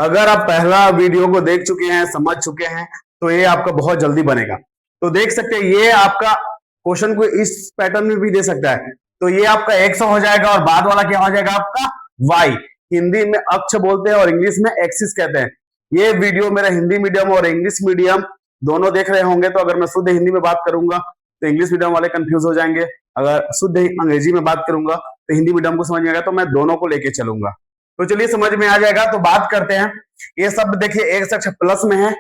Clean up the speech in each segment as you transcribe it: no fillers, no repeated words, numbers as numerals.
अगर आप पहला वीडियो को देख चुके हैं, समझ चुके हैं, तो ये आपका बहुत जल्दी बनेगा। तो देख सकते हैं ये आपका क्वेश्चन को इस पैटर्न में भी दे सकता है। तो ये आपका x हो जाएगा और बाद वाला क्या हो जाएगा आपका y। हिंदी में अक्ष बोलते हैं और इंग्लिश में एक्सिस कहते हैं। ये वीडियो मेरा हिंदी मीडियम और इंग्लिश मीडियम दोनों देख रहे होंगे। तो अगर मैं शुद्ध हिंदी में बात करूंगा तो इंग्लिश मीडियम वाले कंफ्यूज हो जाएंगे, अगर शुद्ध अंग्रेजी में बात करूंगा तो हिंदी मीडियम को समझ में आएगा। तो मैं दोनों को लेके चलूंगा। तो चलिए समझ में आ जाएगा। तो बात करते हैं। ये शब्द देखिए एक अक्ष प्लस में है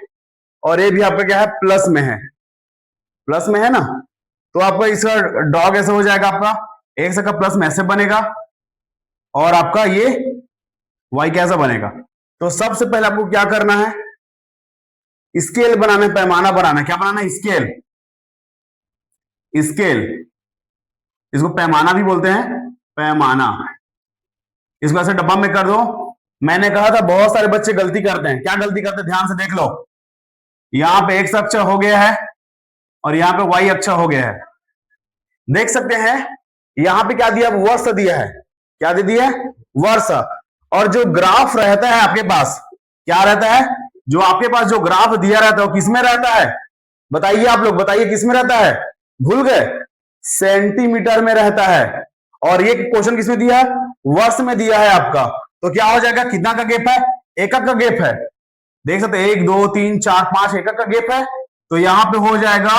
और ये भी आपका क्या है प्लस में है, प्लस में है ना। तो आपका इसका डॉग ऐसे हो जाएगा, आपका एक अक्ष का प्लस में ऐसे बनेगा और आपका ये y कैसा बनेगा। तो सबसे पहले आपको क्या करना है, स्केल बनाना है, पैमाना बनाना है। क्या बनाना है? स्केल। स्केल इसको पैमाना भी बोलते हैं, पैमाना। इसको ऐसे डब्बा में कर दो। मैंने कहा था बहुत सारे बच्चे गलती करते हैं। क्या गलती करते हैं? ध्यान से देख लो। यहां पे x अक्ष हो गया है और यहां पे y अक्ष हो गया है। देख सकते हैं यहां पे क्या दिया? वर्ष दिया है। क्या दे दिया? वर्ष। और जो ग्राफ रहता है आपके पास, क्या रहता है? जो आपके पास जो ग्राफ दिया रहता है वो किसमें रहता है? बताइए आप लोग, बताइए किसमें रहता है? भूल गए? सेंटीमीटर में रहता है। और ये क्वेश्चन किसमें दिया है? वर्ष में दिया है आपका। तो क्या हो जाएगा? कितना का गैप है? एकक का गैप है। देख सकते हैं 1 2 3 4 5 एकक का गैप है। तो यहां पे हो जाएगा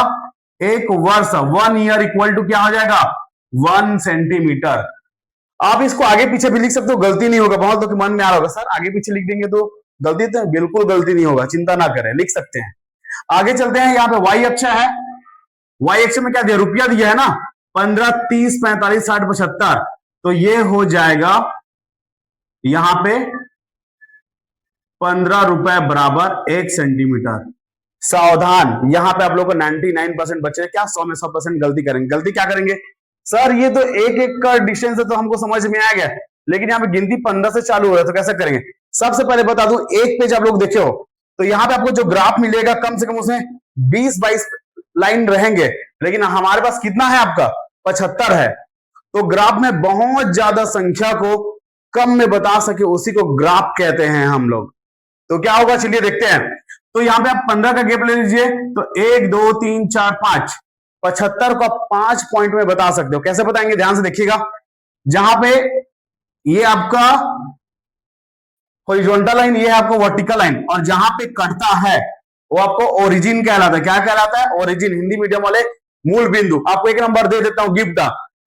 एक वर्ष, 1 ईयर इक्वल टू क्या हो जाएगा? 1 सेंटीमीटर। आप इसको आगे पीछे भी लिख सकते हो, गलती नहीं होगा। बहुत लोग मन में आ रहा होगा सर आगे पीछे लिख देंगे तो गलती, तो बिल्कुल गलती नहीं होगा, चिंता ना करें, लिख सकते हैं। आगे चलते हैं। यहाँ पे y अक्ष है। y अक्ष में क्या दिया? रुपया दिया है ना, 15 30 45 60 75। तो ये हो जाएगा यहां पे 15 रुपए बराबर 1 सेंटीमीटर। सावधान, यहां पे आप लोग को 99% बच्चे क्या 100 में 100% गलती करेंगे। गलती क्या करेंगे? सर ये तो एक एक का डिस्टेंस है तो हमको समझ में आ गया, लेकिन यहाँ पे गिनती 15 से चालू हो रहा है तो कैसे करेंगे? सबसे पहले बता दूं, एक पेज आप लोग देखे हो तो यहाँ पे आपको जो ग्राफ मिलेगा कम से कम उसमें 20-22 लाइन रहेंगे, लेकिन हमारे पास कितना है आपका? 75 है। तो ग्राफ में बहुत ज्यादा संख्या को कम में बता सके उसी को ग्राफ कहते हैं हम लोग। तो क्या होगा चलिए देखते हैं। तो यहाँ पे आप 15 का गैप ले लीजिए। तो 1 2 3 4 5, 75 को 5 पॉइंट में बता सकते हो। कैसे बताएंगे? ध्यान से देखिएगा। जहां पे ये आपका हॉरिजॉन्टल लाइन, ये है आपको वर्टिकल लाइन, और जहां पे कटता है वो आपको ओरिजिन कहलाता है। क्या कहलाता है? ओरिजिन। हिंदी मीडियम वाले मूल बिंदु। आपको एक नंबर दे देता हूं गिफ्ट।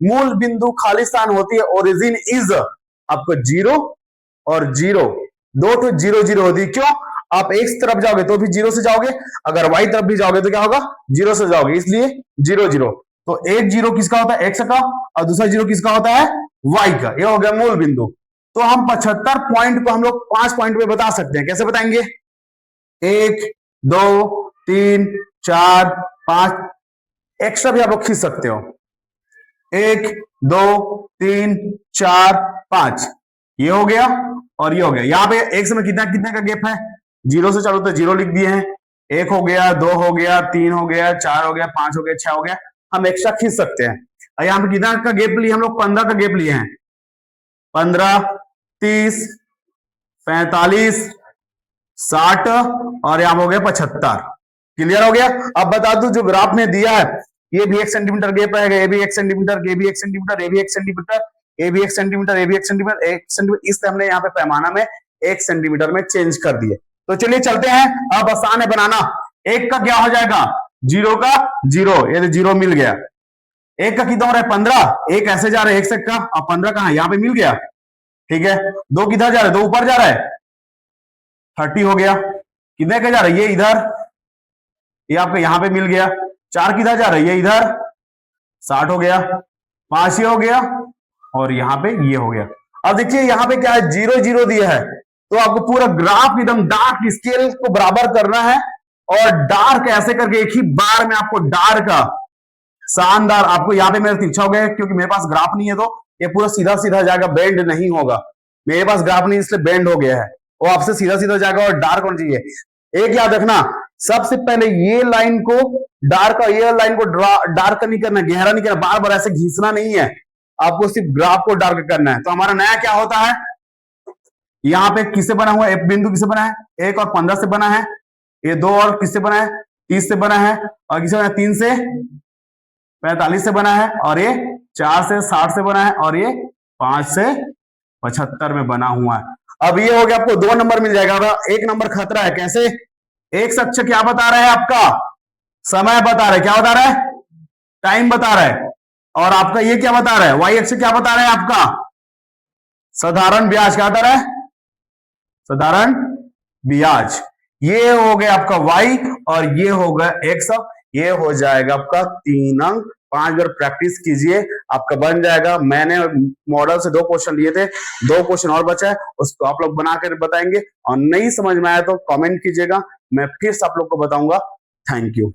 मूल बिंदु खाली स्थान होती है। ओरिजिन इज आपको 0 और 0, 2 तो 0 0 होती है। क्यों? आप x तरफ जाओगे तो भी 0 से जाओगे, अगर y तरफ भी जाओगे तो क्या होगा? 0 से जाओगे, इसलिए 0 0। तो एक 0 किसका होता है? x का, और दूसरा 0 किसका होता है? y का। ये हो गया मूल बिंदु। तो हम 75 पॉइंट को हम लोग 5 पॉइंट में बता सकते हैं। कैसे बताएंगे? 1 2 3 4 5, एक्स्ट्रा भी आप लोग खींच सकते हो। 1 2 3 4 5, ये हो गया और ये हो गया। यहाँ पे x में कितना कितने का गैप है? 0 से चालू तो 0 लिख दिए हैं। 1 हो गया, 2 हो गया, 3 हो गया, 4 हो गया, 5 हो गया, 6 हो गया। हम एक्स्ट्रा खींच सकते हैं। और यहाँ पे कितना का गैप लिए? हम लोग 15 का गैप लिए हैं। 15 30 45 60 और यहाँ हो गया 75। क्लियर हो गया? अब बता दूं जो ग्राफ में दिया है, ये भी 1 सेंटीमीटर गैप है, ये भी 1 सेंटीमीटर, ये भी 1 सेंटीमीटर, ये भी 1 सेंटीमीटर, ये भी 1 सेंटीमीटर, ये भी 1 सेंटीमीटर, 1 सेंटीमीटर। इस हमने यहाँ पे पैमाना में 1 सेंटीमीटर में चेंज कर दिए। तो चलिए चलते हैं। अब आसान है बनाना। 1 का क्या हो जाएगा? 0 का 0, ये 0 मिल गया। 1 का कितना हो रहा है? 15। 1 ऐसे जा रहा है 1 से का, और 15 कहां? यहाँ पे मिल गया। ठीक है। 2 किधर जा रहा है? 2 ऊपर जा रहा है, 30 हो गया। कितने का जा रहा है? ये इधर, ये आपका यहाँ पे मिल गया। 4 किधर जा रहा है? ये इधर, 60 हो गया। 5 ये हो गया और यहाँ पे ये हो गया। अब देखिए यहाँ पे क्या है? 0 0 दिया है। तो आपको पूरा ग्राफ एकदम डार्क स्केल को बराबर करना है, और डार्क ऐसे करके एक ही बार में आपको डार्क का शानदार। आपको यहाँ पे मेरा तिरछा हो गया क्योंकि मेरे पास ग्राफ नहीं है, तो ये पूरा सीधा सीधा जाएगा, बेंड नहीं होगा। मेरे पास ग्राफ नहीं इसलिए बेंड हो गया है। वो आपसे सीधा सीधा जाएगा और डार्क होना चाहिए। एक याद रखना, सबसे पहले ये लाइन को डार्क और ये लाइन को डार्क नहीं करना, गहरा नहीं करना, बार बार ऐसे घिसना नहीं है। आपको सिर्फ ग्राफ को डार्क करना है। तो हमारा नया क्या होता है? यहाँ पे किससे बना हुआ है, एक बिंदु किससे बना है, 1 और 15 से बना है, ये 2 और किससे बना है, 30 से बना है, और किससे बना है, 3 से 45 से बना है, और ये 4 से 60 से बना है, और ये 5 से 75 में बना हुआ है। अब ये हो गया, आपको 2 नंबर मिल जाएगा। अब 1 नंबर खतरा है, कैसे, एक्स अक्ष क्या बता रहा है, आपका समय बता रहा है, क्या बता रहा है, टाइम बता रहा है, और आपका ये क्या बता रहा है, वाई अक्ष क्या बता रहा है, आपका साधारण ब्याज, क्या बता रहा है, साधारण ब्याज। ये हो गया आपका y और ये हो गया x। ये हो जाएगा आपका 3 अंक। 5 बार प्रैक्टिस कीजिए, आपका बन जाएगा। मैंने मॉडल से 2 क्वेश्चन लिए थे, 2 क्वेश्चन और बचा है, उसको आप लोग बना कर बताएंगे, और नहीं समझ में आया तो कमेंट कीजिएगा, मैं फिर से आप लोग को बताऊंगा। Thank you.